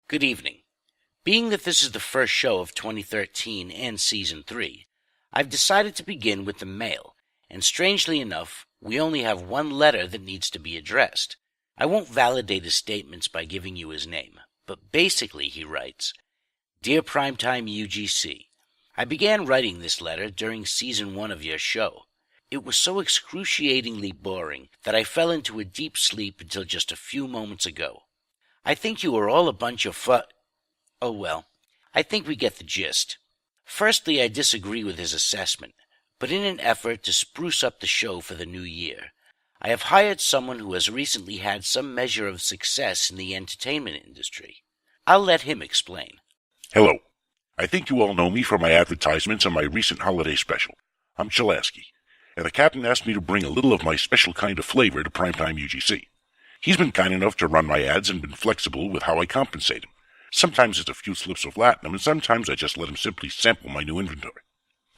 Good evening. Being that this is the first show of 2013 and Season 3, I've decided to begin with the mail, and strangely enough, we only have one letter that needs to be addressed. I won't validate his statements by giving you his name, but basically he writes, Dear PrimetimeUGC, I began writing this letter during Season 1 of your show. It was so excruciatingly boring that I fell into a deep sleep until just a few moments ago. I think you are all a bunch of Oh well, I think we get the gist. Firstly, I disagree with his assessment, but in an effort to spruce up the show for the new year, I have hired someone who has recently had some measure of success in the entertainment industry. I'll let him explain. Hello. I think you all know me from my advertisements and my recent holiday special. I'm Chalaski, and the captain asked me to bring a little of my special kind of flavor to Primetime UGC. He's been kind enough to run my ads and been flexible with how I compensate him. Sometimes it's a few slips of latinum, and sometimes I just let him simply sample my new inventory.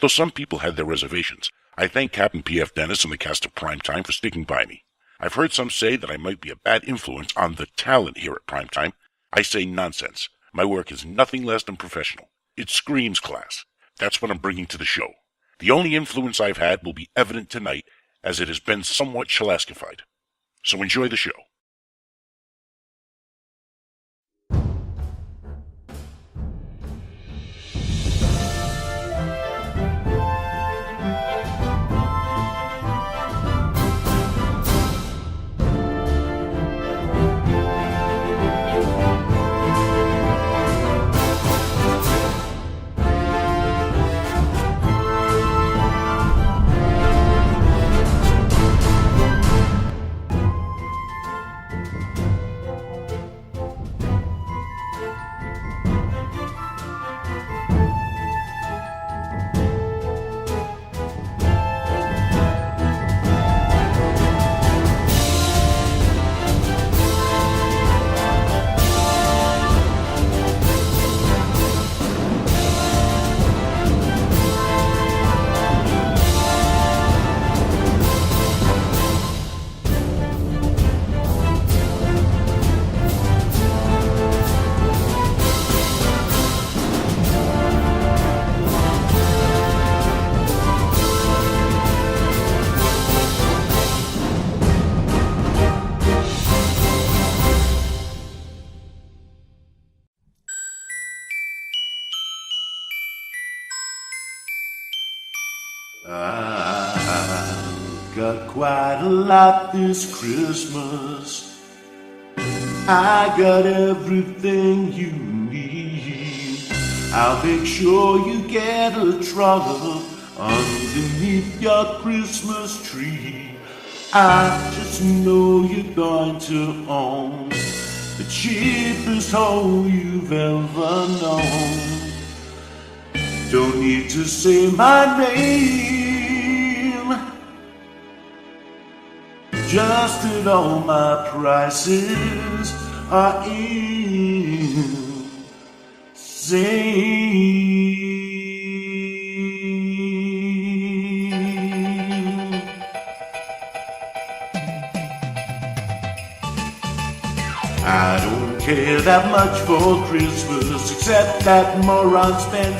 Though some people had their reservations, I thank Captain P.F. Dennis and the cast of Primetime for sticking by me. I've heard some say that I might be a bad influence on the talent here at Primetime. I say nonsense. My work is nothing less than professional. It screams class. That's what I'm bringing to the show. The only influence I've had will be evident tonight, as it has been somewhat Chalaskified. So enjoy the show. I've got quite a lot this Christmas. I got everything you need. I'll make sure you get a trunk underneath your Christmas tree. I just know you're going to own the cheapest home you've ever known. Don't need to say my name, just that all my prices are insane. I don't care that much for Christmas, except that morons spend.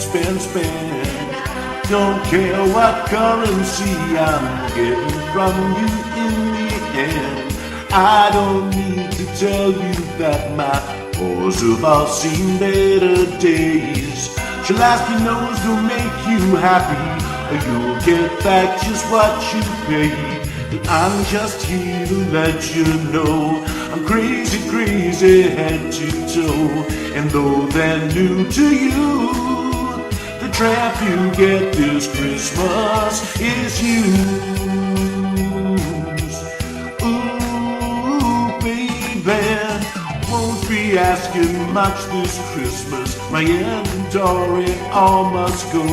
Don't care what currency I'm getting from you in the end. I don't need to tell you that my whores have all seen better days. Chalaski knows to make you happy, or you'll get back just what you paid. And I'm just here to let you know I'm crazy head to toe. And though they're new to you, the tramp you get this Christmas is used. Ooh, baby, won't be asking much this Christmas. My inventory all must go.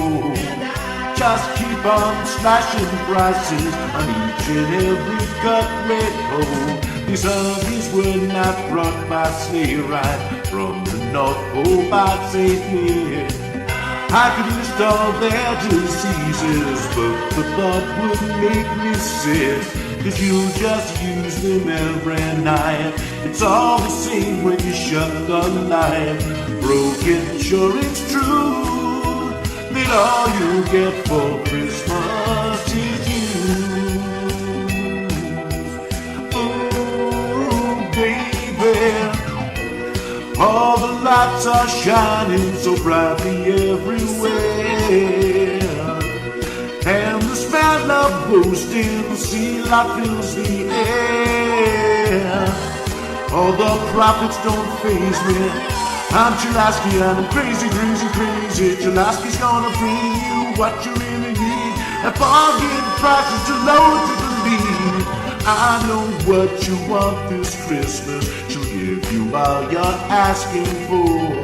Just keep on slashing prices on each and every cutlet hole. These honey's were not brought by sleigh ride from the North Pole by St. Nick. I could list all their diseases, but the thought would make me sick. Cause you just use them every night. It's all the same when you shut the light. Broken, sure it's true, that all you get for Christmas is you. Ooh, baby, all the lights are shining so brightly everywhere, and the smell of roast in the sea light fills the air. All the profits don't faze me. I'm Chulaski and I'm crazy, crazy, crazy. Chulaski's gonna bring you what you really need. And bargain prices too low to believe. I know what you want this Christmas. She'll give you all you're asking for.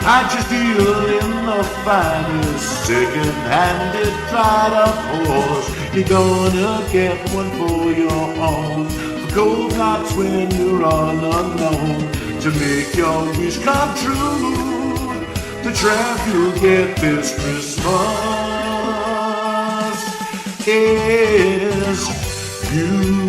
I just deal in the finest second-handed dried up horse. You're gonna get one for your own, for cold nights when you're all alone. To make your wish come true, the tramp you'll get this Christmas is used.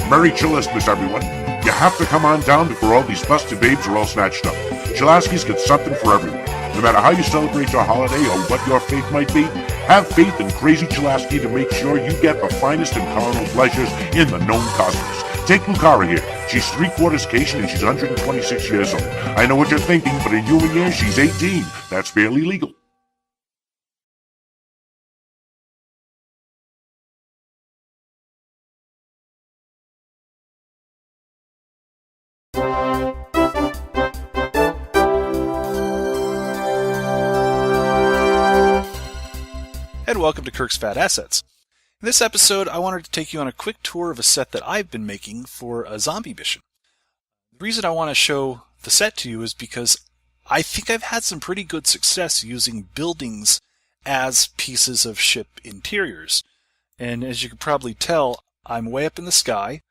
Merry Chillesmas, everyone. You have to come on down before all these busted babes are all snatched up. Chulaski's got something for everyone. No matter how you celebrate your holiday or what your faith might be, have faith in Crazy Chulaski to make sure you get the finest and carnal pleasures in the known cosmos. Take Lucara here. She's 3/4 Cation and she's 126 years old. I know what you're thinking, but in human years, she's 18. That's barely legal. And welcome to Kirk's Fat Assets. In this episode, I wanted to take you on a quick tour of a set that I've been making for a zombie mission. The reason I want to show the set to you is because I think I've had some pretty good success using buildings as pieces of ship interiors. And as you can probably tell, I'm way up in the sky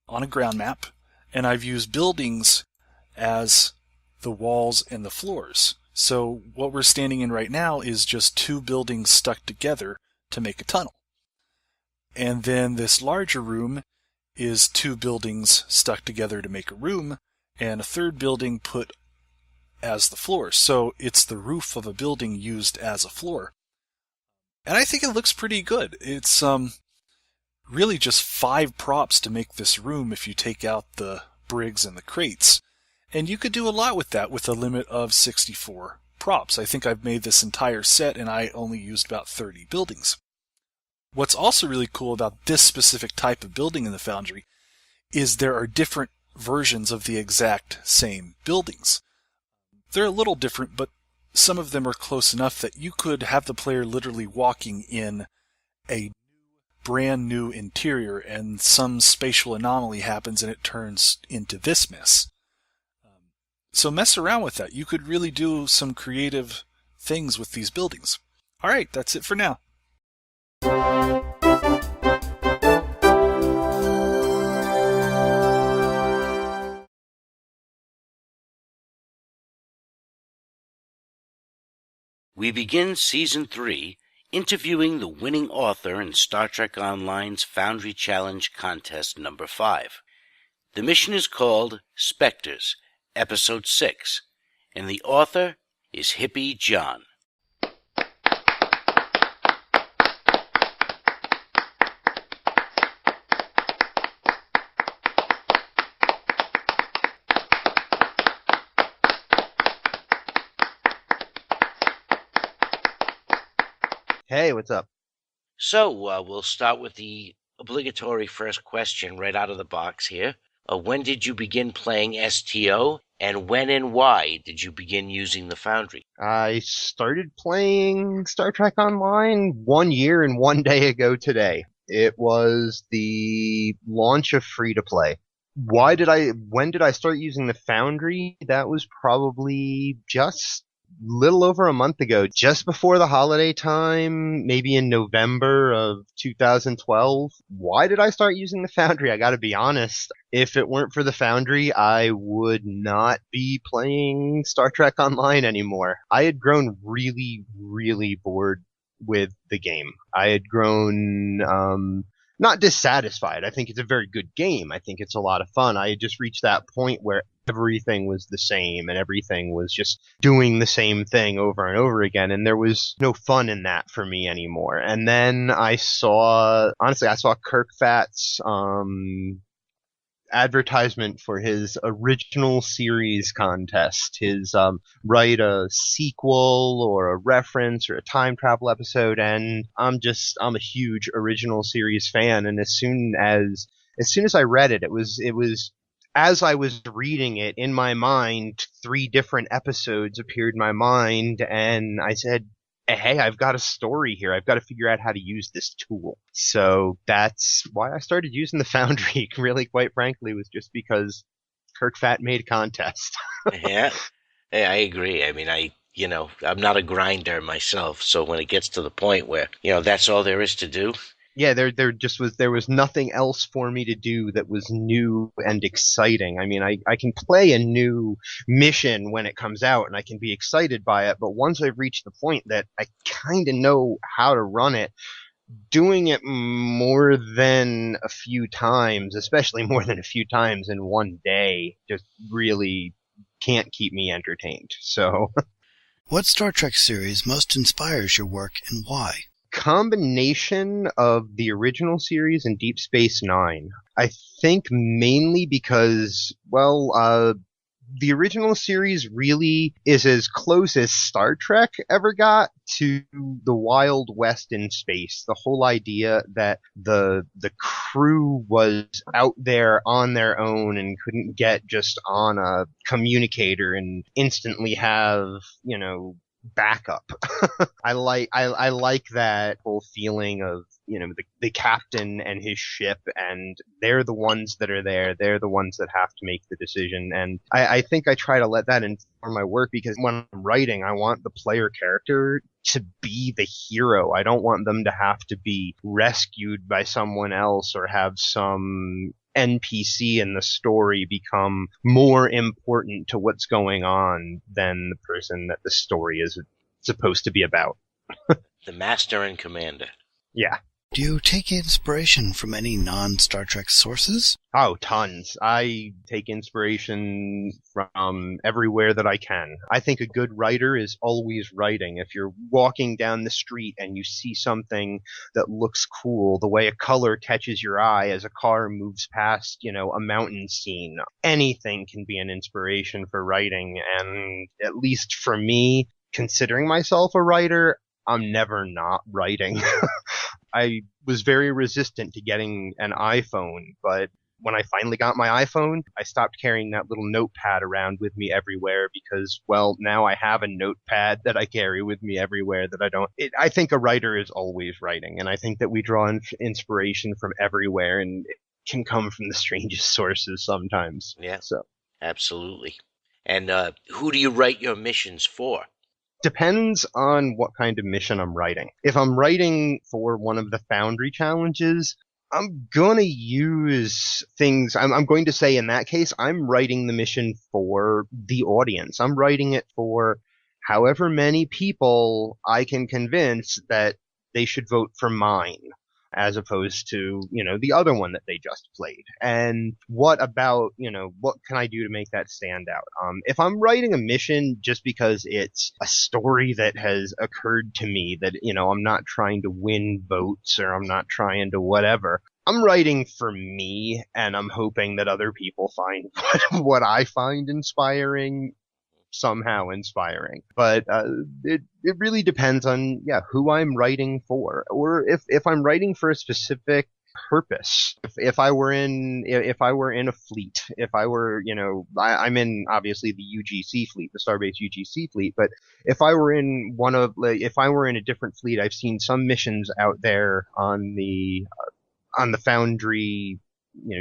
on a ground map, and I've used buildings as the walls and the floors. So what we're standing in right now is just two buildings stuck together to make a tunnel. And then this larger room is two buildings stuck together to make a room, and a third building put as the floor. So it's the roof of a building used as a floor. And I think it looks pretty good. It's really just 5 props to make this room if you take out the brigs and the crates. And you could do a lot with that with a limit of 64 props. I think I've made this entire set and I only used about 30 buildings. What's also really cool about this specific type of building in the Foundry is there are different versions of the exact same buildings. They're a little different, but some of them are close enough that you could have the player literally walking in a brand new interior and some spatial anomaly happens and it turns into this mess. So mess around with that. You could really do some creative things with these buildings. Alright, that's it for now. We begin Season 3 interviewing the winning author in Star Trek Online's Foundry Challenge Contest number 5. The mission is called Spectres, Episode 6, and the author is Hippie John. Hey, what's up? So, we'll start with the obligatory first question right out of the box here. When did you begin playing STO, and when and why did you begin using the Foundry? I started playing Star Trek Online 1 year and 1 day ago today. It was the launch of free-to-play. When did I start using the Foundry? That was probably just little over a month ago, just before the holiday time, maybe in November of 2012. Why did I start using the Foundry? I gotta be honest. If it weren't for the Foundry, I would not be playing Star Trek Online anymore. I had grown really, really bored with the game. I had grown, not dissatisfied. I think it's a very good game. I think it's a lot of fun. I had just reached that point where everything was the same and everything was just doing the same thing over and over again, and there was no fun in that for me anymore. And then I saw Kirk Fat's advertisement for his original series contest, his write a sequel or a reference or a time travel episode, and I'm a huge original series fan. And as soon as I read it, it was as I was reading it in my mind, 3 different episodes appeared in my mind, and I said, hey, I've got a story here. I've got to figure out how to use this tool. So that's why I started using the Foundry, really, quite frankly, was just because Kirk Fat made a contest. Yeah, I agree. I mean, I'm not a grinder myself, so when it gets to the point where, that's all there is to do. Yeah, there was nothing else for me to do that was new and exciting. I mean, I can play a new mission when it comes out and I can be excited by it, but once I've reached the point that I kind of know how to run it, doing it more than a few times, especially more than a few times in one day, just really can't keep me entertained. So, what Star Trek series most inspires your work and why? Combination of the original series and Deep Space Nine. I think mainly because, the original series really is as close as Star Trek ever got to the Wild West in space. The whole idea that the crew was out there on their own and couldn't get just on a communicator and instantly have, backup. I like that whole feeling of, the captain and his ship, and they're the ones that are there. They're the ones that have to make the decision. And I think I try to let that inform my work, because when I'm writing, I want the player character to be the hero. I don't want them to have to be rescued by someone else or have some NPC in the story become more important to what's going on than the person that the story is supposed to be about. The master and commander. Yeah. Do you take inspiration from any non-Star Trek sources? Oh, tons. I take inspiration from everywhere that I can. I think a good writer is always writing. If you're walking down the street and you see something that looks cool, the way a color catches your eye as a car moves past, a mountain scene, anything can be an inspiration for writing. And at least for me, considering myself a writer, I'm never not writing. I was very resistant to getting an iPhone, but when I finally got my iPhone, I stopped carrying that little notepad around with me everywhere because, now I have a notepad that I carry with me everywhere that I don't. I think a writer is always writing, and I think that we draw inspiration from everywhere, and it can come from the strangest sources sometimes. Yeah, so absolutely. And who do you write your missions for? Depends on what kind of mission I'm writing. If I'm writing for one of the Foundry challenges, I'm gonna use things. I'm going to say in that case, I'm writing the mission for the audience. I'm writing it for however many people I can convince that they should vote for mine, as opposed to, the other one that they just played. And what about, what can I do to make that stand out? If I'm writing a mission just because it's a story that has occurred to me that, I'm not trying to win votes or I'm not trying to whatever, I'm writing for me, and I'm hoping that other people find what I find inspiring somehow inspiring. But it really depends on who I'm writing for, or if I'm writing for a specific purpose. If I were in a fleet, if I were, I'm in obviously the UGC fleet, the Starbase UGC fleet, but if I were in if I were in a different fleet, I've seen some missions out there on the Foundry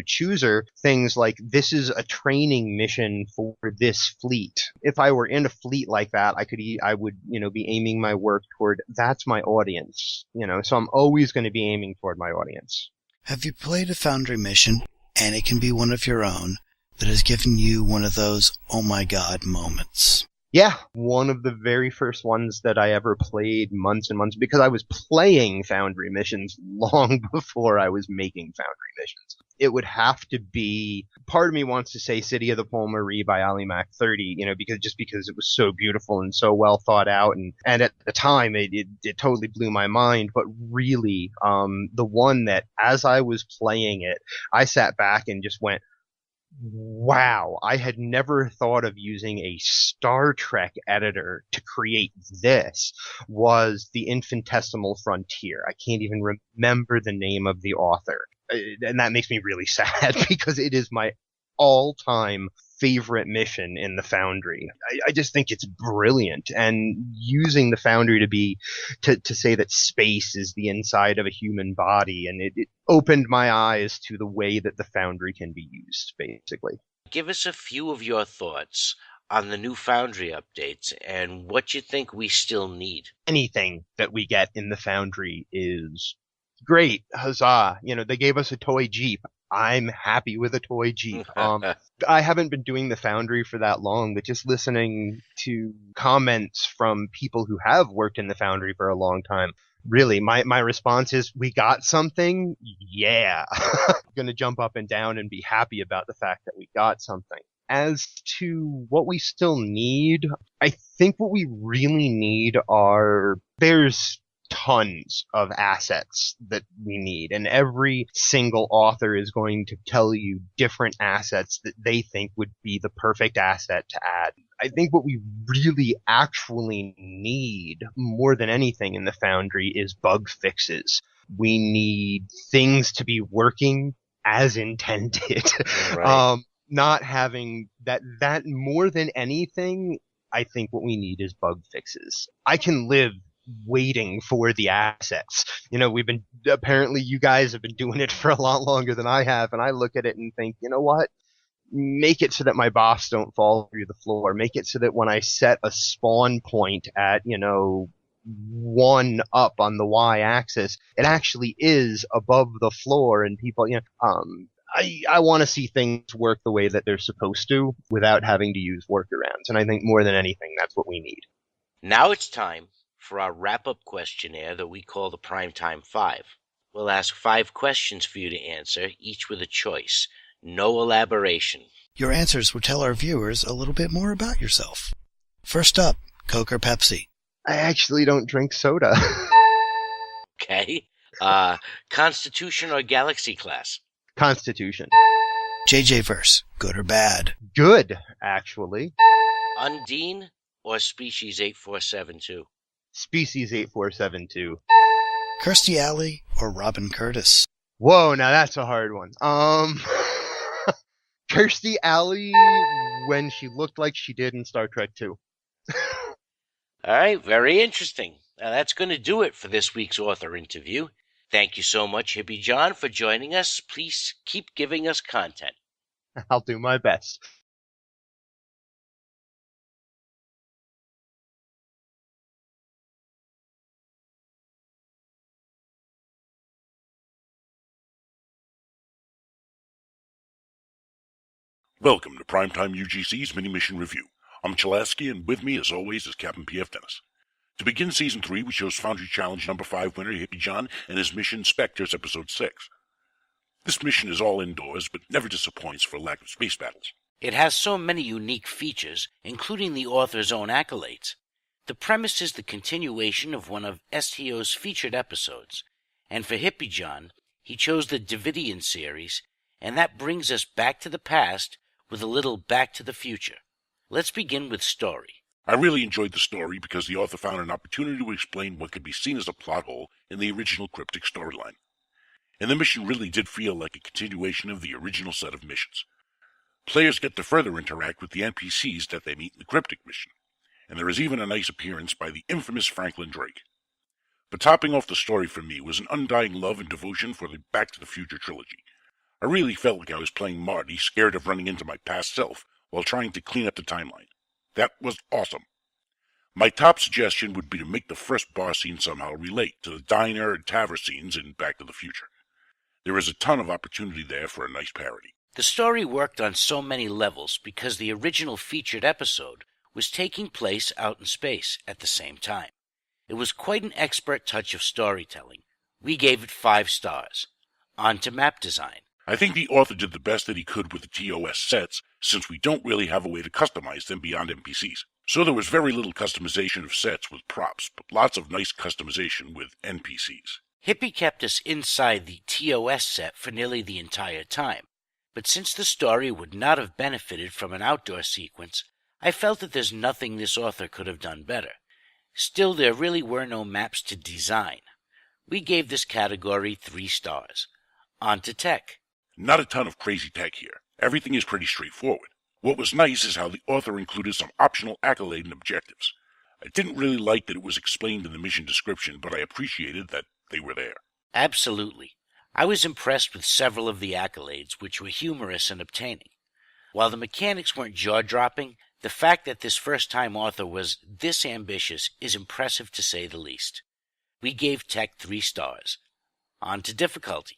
chooser things like, this is a training mission for this fleet. If I were in a fleet like that, I would be aiming my work toward, that's my audience. So I'm always going to be aiming toward my audience. Have you played a Foundry mission, and it can be one of your own, that has given you one of those oh my god moments? Yeah, one of the very first ones that I ever played months and months, because I was playing Foundry missions long before I was making Foundry missions. It would have to be, part of me wants to say City of the Pole Marie by Ali Mac 30, because it was so beautiful and so well thought out, and at the time it totally blew my mind. But really, the one that, as I was playing it, I sat back and just went, wow, I had never thought of using a Star Trek editor to create this, was The Infinitesimal Frontier. I can't even remember the name of the author. And that makes me really sad because it is my all-time favorite mission in the Foundry. I just think it's brilliant, and using the Foundry to say that space is the inside of a human body, and it opened my eyes to the way that the Foundry can be used, basically. Give us a few of your thoughts on the new Foundry updates and what you think we still need. Anything that we get in the Foundry is great. Huzzah. They gave us a toy Jeep. I'm happy with a toy Jeep. I haven't been doing the Foundry for that long, but just listening to comments from people who have worked in the Foundry for a long time, really, my response is, we got something? Yeah. I'm going to jump up and down and be happy about the fact that we got something. As to what we still need, I think what we really need there's tons of assets that we need, and every single author is going to tell you different assets that they think would be the perfect asset to add. I think what we really actually need more than anything in the Foundry is bug fixes. We need things to be working as intended. Right. Not having that more than anything, I think what we need is bug fixes. I can live waiting for the assets. Apparently you guys have been doing it for a lot longer than I have, and I look at it and think, you know what? Make it so that my boss don't fall through the floor. Make it so that when I set a spawn point at, 1 up on the y-axis, it actually is above the floor, and people, I want to see things work the way that they're supposed to without having to use workarounds. And I think more than anything, that's what we need. Now it's time for our wrap-up questionnaire that we call the Primetime 5. We'll ask 5 questions for you to answer, each with a choice. No elaboration. Your answers will tell our viewers a little bit more about yourself. First up, Coke or Pepsi? I actually don't drink soda. Okay. Constitution or Galaxy class? Constitution. JJ Verse, good or bad? Good, actually. Undine or Species 8472? Species 8472. Kirstie Alley or Robin Curtis? Whoa, now that's a hard one. Kirstie Alley when she looked like she did in Star Trek 2. All right, very interesting. Now that's going to do it for this week's author interview. Thank you so much, Hippie John, for joining us. Please keep giving us content. I'll do my best. Welcome to Primetime UGC's mini-mission review. I'm Chalaski, and with me, as always, is Captain P.F. Dennis. To begin Season 3, we chose Foundry Challenge number 5 winner Hippie John and his mission Spectres Episode 6. This mission is all indoors, but never disappoints for lack of space battles. It has so many unique features, including the author's own accolades. The premise is the continuation of one of STO's featured episodes, and for Hippie John, he chose the Davidian series, and that brings us back to the past with a little Back to the Future. Let's begin with story. I really enjoyed the story because the author found an opportunity to explain what could be seen as a plot hole in the original cryptic storyline. And the mission really did feel like a continuation of the original set of missions. Players get to further interact with the NPCs that they meet in the cryptic mission, and there is even a nice appearance by the infamous Franklin Drake. But topping off the story for me was an undying love and devotion for the Back to the Future trilogy. I really felt like I was playing Marty, scared of running into my past self while trying to clean up the timeline. That was awesome. My top suggestion would be to make the first bar scene somehow relate to the diner and tavern scenes in Back to the Future. There is a ton of opportunity there for a nice parody. The story worked on so many levels because the original featured episode was taking place out in space at the same time. It was quite an expert touch of storytelling. We gave it 5 stars. On to map design. I think the author did the best that he could with the TOS sets, since we don't really have a way to customize them beyond NPCs. So there was very little customization of sets with props, but lots of nice customization with NPCs. Hippie kept us inside the TOS set for nearly the entire time, but since the story would not have benefited from an outdoor sequence, I felt that there's nothing this author could have done better. Still, there really were no maps to design. We gave this category 3 stars. On to tech. Not a ton of crazy tech here. Everything is pretty straightforward. What was nice is how the author included some optional accolade and objectives. I didn't really like that it was explained in the mission description, but I appreciated that they were there. Absolutely. I was impressed with several of the accolades, which were humorous and obtaining. While the mechanics weren't jaw-dropping, the fact that this first-time author was this ambitious is impressive to say the least. We gave tech 3 stars. On to difficulty.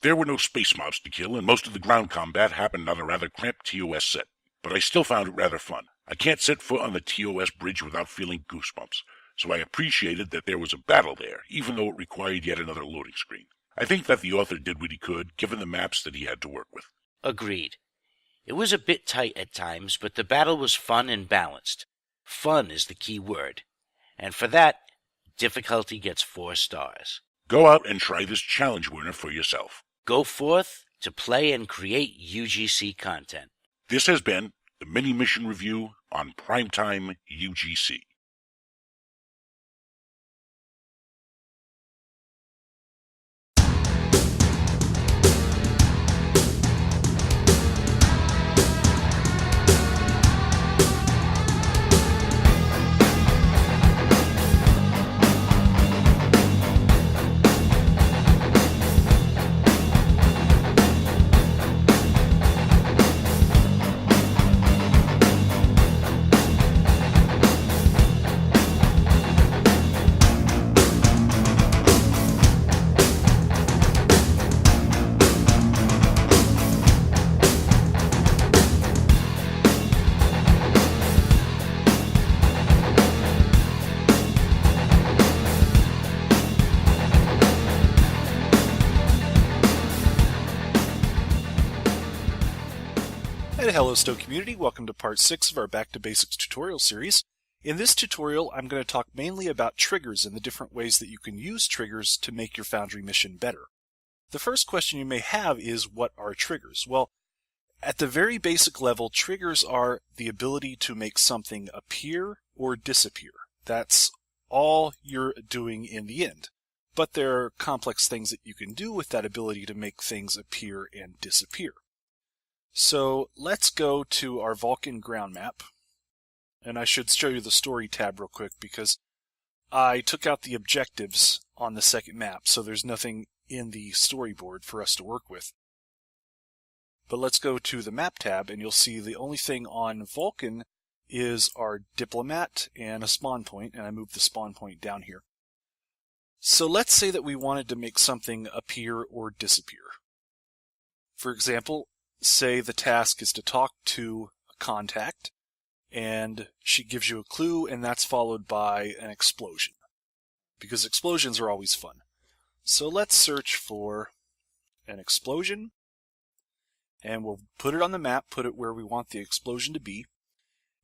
There were no space mobs to kill, and most of the ground combat happened on a rather cramped TOS set, but I still found it rather fun. I can't set foot on the TOS bridge without feeling goosebumps, so I appreciated that there was a battle there, even though it required yet another loading screen. I think that the author did what he could, given the maps that he had to work with. Agreed. It was a bit tight at times, but the battle was fun and balanced. Fun is the key word. And for that, difficulty gets 4 stars. Go out and try this challenge winner for yourself. Go forth to play and create UGC content. This has been the Mini Mission Review on Primetime UGC. And hello Stowe community, welcome to part 6 of our Back to Basics tutorial series. In this tutorial I'm going to talk mainly about triggers and the different ways that you can use triggers to make your Foundry mission better. The first question you may have is, what are triggers? Well, at the very basic level, triggers are the ability to make something appear or disappear. That's all you're doing in the end. But there are complex things that you can do with that ability to make things appear and disappear. So let's go to our Vulcan ground map, and I should show you the story tab real quick because I took out the objectives on the second map, so there's nothing in the storyboard for us to work with. But let's go to the map tab, and you'll see the only thing on Vulcan is our diplomat and a spawn point, and I moved the spawn point down here. So let's say that we wanted to make something appear or disappear. For example, say the task is to talk to a contact, and she gives you a clue, and that's followed by an explosion, because explosions are always fun. So let's search for an explosion, and we'll put it on the map, put it where we want the explosion to be,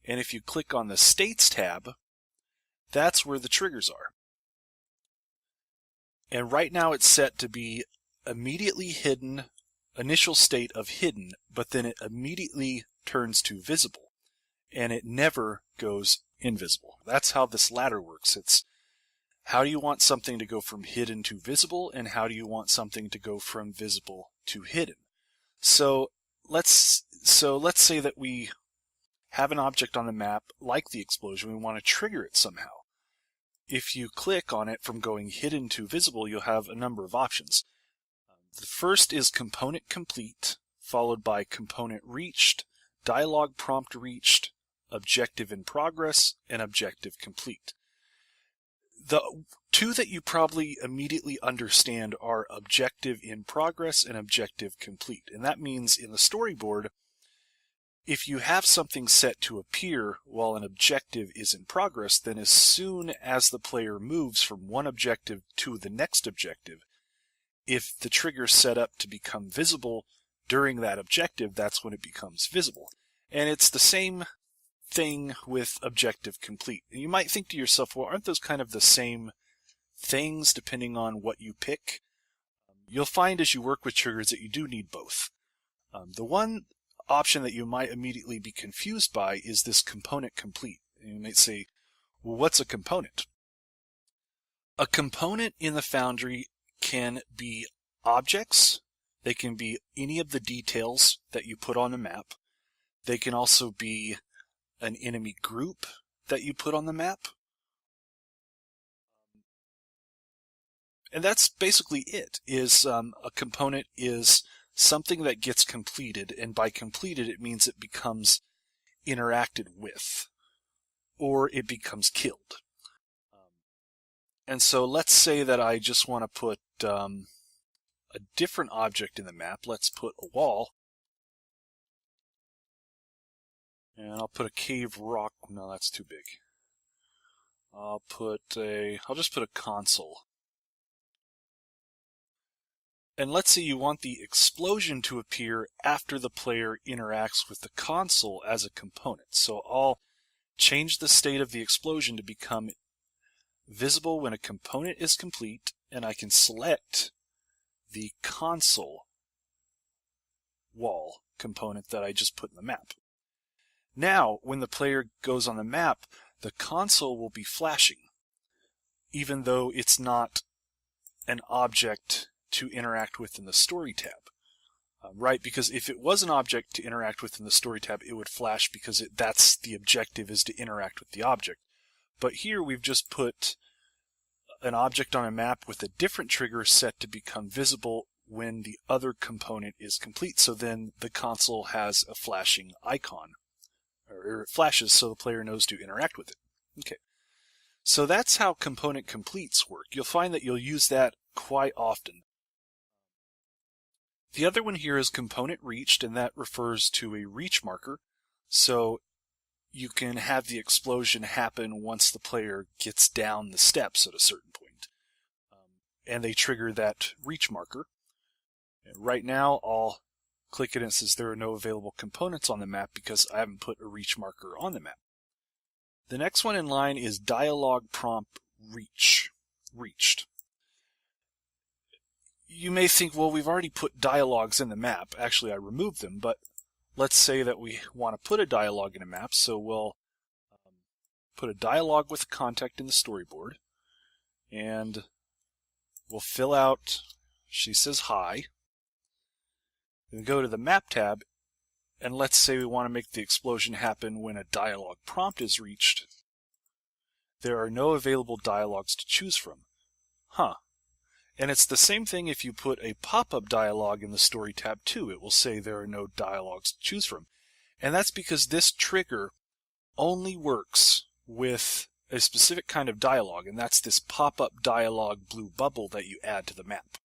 and if you click on the States tab, that's where the triggers are. And right now it's set to be immediately hidden, initial state of hidden, but then it immediately turns to visible, and it never goes invisible. That's how this ladder works. It's how do you want something to go from hidden to visible, and how do you want something to go from visible to hidden. So let's say that we have an object on the map like the explosion. We want to trigger it somehow. If you click on it from going hidden to visible, you'll have a number of options. The first is component complete, followed by component reached, dialog prompt reached, objective in progress, and objective complete. The two that you probably immediately understand are objective in progress and objective complete. And that means in the storyboard, if you have something set to appear while an objective is in progress, then as soon as the player moves from one objective to the next objective, if the trigger is set up to become visible during that objective, that's when it becomes visible. And it's the same thing with objective complete. And you might think to yourself, well, aren't those kind of the same things depending on what you pick? You'll find as you work with triggers that you do need both. The one option that you might immediately be confused by is this component complete. And you might say, well, what's a component? A component in the Foundry can be objects. They can be any of the details that you put on the map. They can also be an enemy group that you put on the map. And that's basically it. A component is something that gets completed, and by completed it means it becomes interacted with, or it becomes killed. And so let's say that I just want to put a different object in the map. Let's put a wall. And I'll put a cave rock. No, that's too big. I'll just put a console. And let's say you want the explosion to appear after the player interacts with the console as a component. So I'll change the state of the explosion to become visible when a component is complete, and I can select the console wall component that I just put in the map. Now, when the player goes on the map, the console will be flashing, even though it's not an object to interact with in the Story tab. Right? Because if it was an object to interact with in the Story tab, it would flash because that's the objective, is to interact with the object. But here we've just put an object on a map with a different trigger set to become visible when the other component is complete. So then the console has a flashing icon, or it flashes so the player knows to interact with it. Okay. So that's how component completes work. You'll find that you'll use that quite often. The other one here is component reached, and that refers to a reach marker. So you can have the explosion happen once the player gets down the steps at a certain point. And they trigger that reach marker. And right now, I'll click it and it says there are no available components on the map because I haven't put a reach marker on the map. The next one in line is dialog prompt reached. You may think, well, we've already put dialogues in the map. Actually, I removed them, but let's say that we want to put a dialogue in a map, so we'll put a dialogue with contact in the storyboard, and we'll fill out, she says hi, then go to the map tab, and let's say we want to make the explosion happen when a dialogue prompt is reached. There are no available dialogues to choose from. And it's the same thing if you put a pop-up dialog in the Story tab too. It will say there are no dialogues to choose from. And that's because this trigger only works with a specific kind of dialogue, and that's this pop-up dialog blue bubble that you add to the map.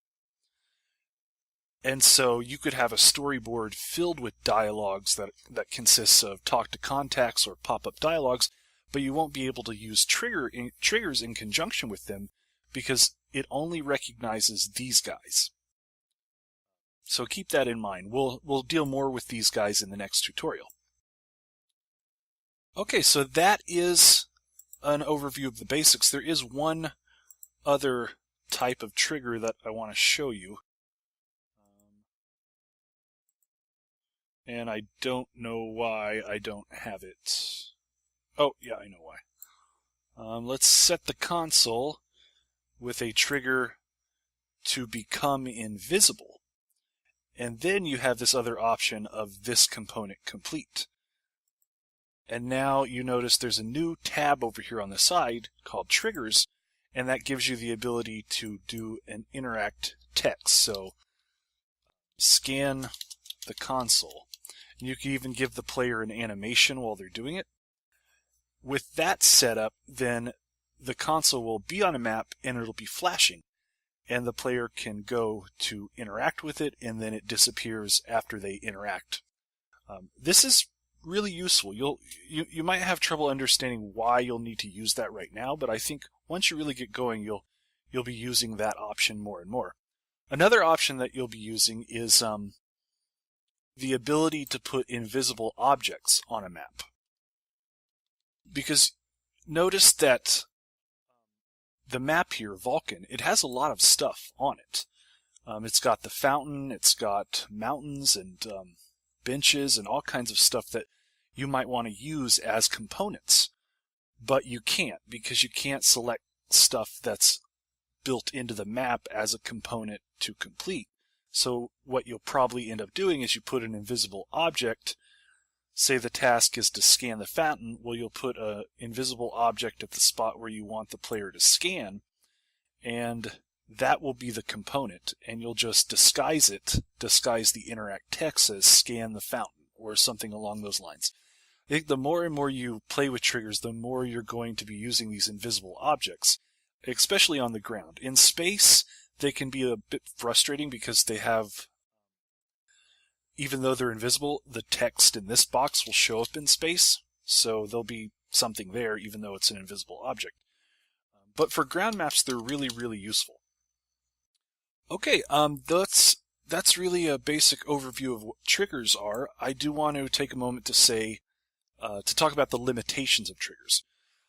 And so you could have a storyboard filled with dialogues that consists of talk to contacts or pop-up dialogues, but you won't be able to use triggers in conjunction with them because it only recognizes these guys. So keep that in mind. We'll deal more with these guys in the next tutorial. Okay, so that is an overview of the basics. There is one other type of trigger that I want to show you. And I don't know why I don't have it. Oh, yeah, I know why. Let's set the console with a trigger to become invisible. And then you have this other option of this component complete. And now you notice there's a new tab over here on the side called triggers, and that gives you the ability to do an interact text. So scan the console. And you can even give the player an animation while they're doing it. With that setup, then the console will be on a map and it'll be flashing, and the player can go to interact with it, and then it disappears after they interact. This is really useful. You might have trouble understanding why you'll need to use that right now, but I think once you really get going, you'll be using that option more and more. Another option that you'll be using is the ability to put invisible objects on a map. Because notice that the map here, Vulcan, it has a lot of stuff on it. It's got the fountain, it's got mountains and benches and all kinds of stuff that you might want to use as components. But you can't, because you can't select stuff that's built into the map as a component to complete. So what you'll probably end up doing is you put an invisible object. Say the task is to scan the fountain. Well, you'll put an invisible object at the spot where you want the player to scan, and that will be the component, and you'll just disguise the interact text as scan the fountain or something along those lines. I think the more and more you play with triggers, the more you're going to be using these invisible objects, especially on the ground. In space, they can be a bit frustrating because they have, even though they're invisible, the text in this box will show up in space, so there'll be something there even though it's an invisible object. But for ground maps, they're really, really useful. Okay, that's really a basic overview of what triggers are. I do want to take a moment to talk about the limitations of triggers.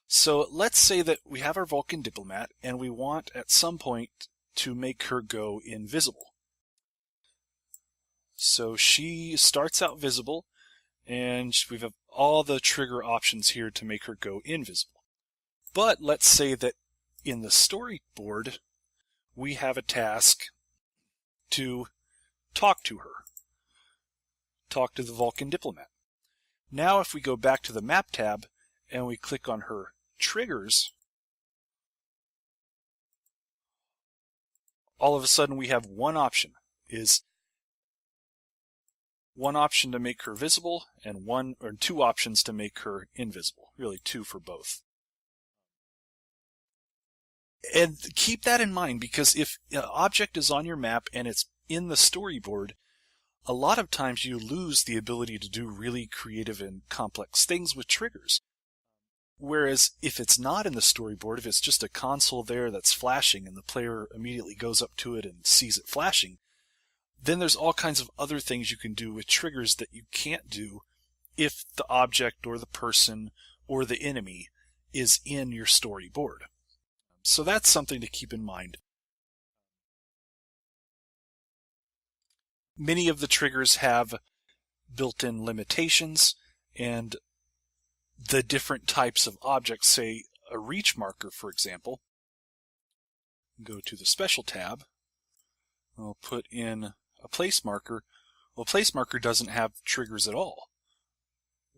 So let's say that we have our Vulcan diplomat and we want at some point to make her go invisible. So she starts out visible, and we have all the trigger options here to make her go invisible. But let's say that in the storyboard, we have a task to talk to her. Talk to the Vulcan diplomat. Now if we go back to the map tab and we click on her triggers, all of a sudden we have one option to make her visible and two options to make her invisible. Really two for both. And keep that in mind, because if an object is on your map and it's in the storyboard, a lot of times you lose the ability to do really creative and complex things with triggers. Whereas if it's not in the storyboard, if it's just a console there that's flashing and the player immediately goes up to it and sees it flashing, then there's all kinds of other things you can do with triggers that you can't do if the object or the person or the enemy is in your storyboard. So that's something to keep in mind. Many of the triggers have built-in limitations, and the different types of objects, say a reach marker, for example. Go to the Special tab. I'll put in a place marker. Well, place marker doesn't have triggers at all,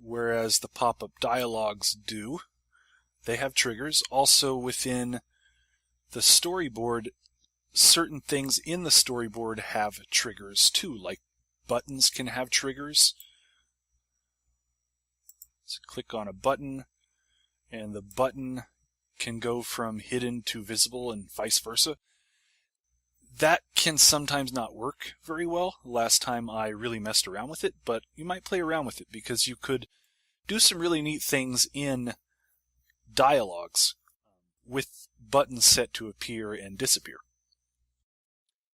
whereas the pop-up dialogues do. They have triggers. Also within the storyboard, certain things in the storyboard have triggers too, like buttons can have triggers. So click on a button, and the button can go from hidden to visible and vice versa. That can sometimes not work very well. Last time I really messed around with it, but you might play around with it because you could do some really neat things in dialogues with buttons set to appear and disappear.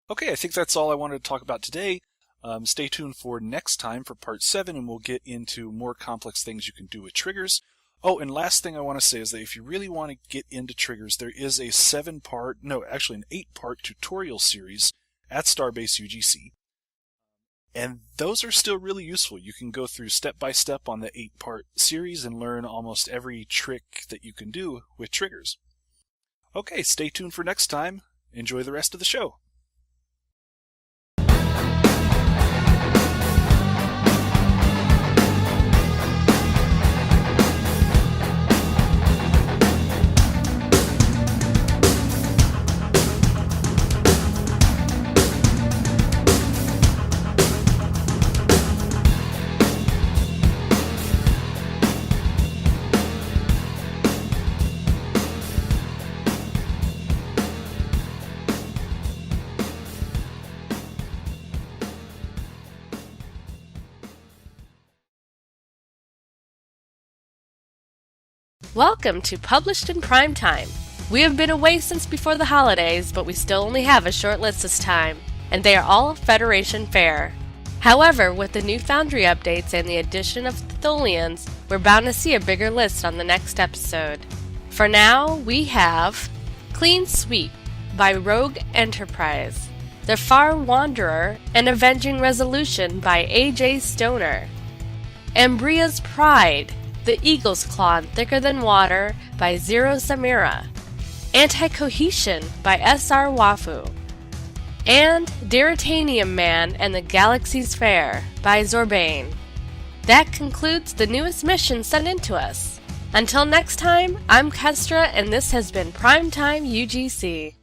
Okay, I think that's all I wanted to talk about today. Stay tuned for next time for part 7, and we'll get into more complex things you can do with triggers. Oh, and last thing I want to say is that if you really want to get into triggers, there is a 8-part tutorial series at Starbase UGC. And those are still really useful. You can go through step by step on the 8-part series and learn almost every trick that you can do with triggers. Okay, stay tuned for next time. Enjoy the rest of the show. Welcome to Published in Primetime. We have been away since before the holidays, but we still only have a short list this time, and they are all Federation fare. However, with the new Foundry updates and the addition of Tholians, we're bound to see a bigger list on the next episode. For now, we have Clean Sweep by Rogue Enterprise, The Far Wanderer and Avenging Resolution by A.J. Stoner, Ambria's Pride, The Eagle's Claw and Thicker Than Water by Zero Samira, Anti-Cohesion by S.R. Wafu, and Daritanium Man and the Galaxy's Fair by Zorbane. That concludes the newest mission sent in to us. Until next time, I'm Kestra, and this has been Primetime UGC.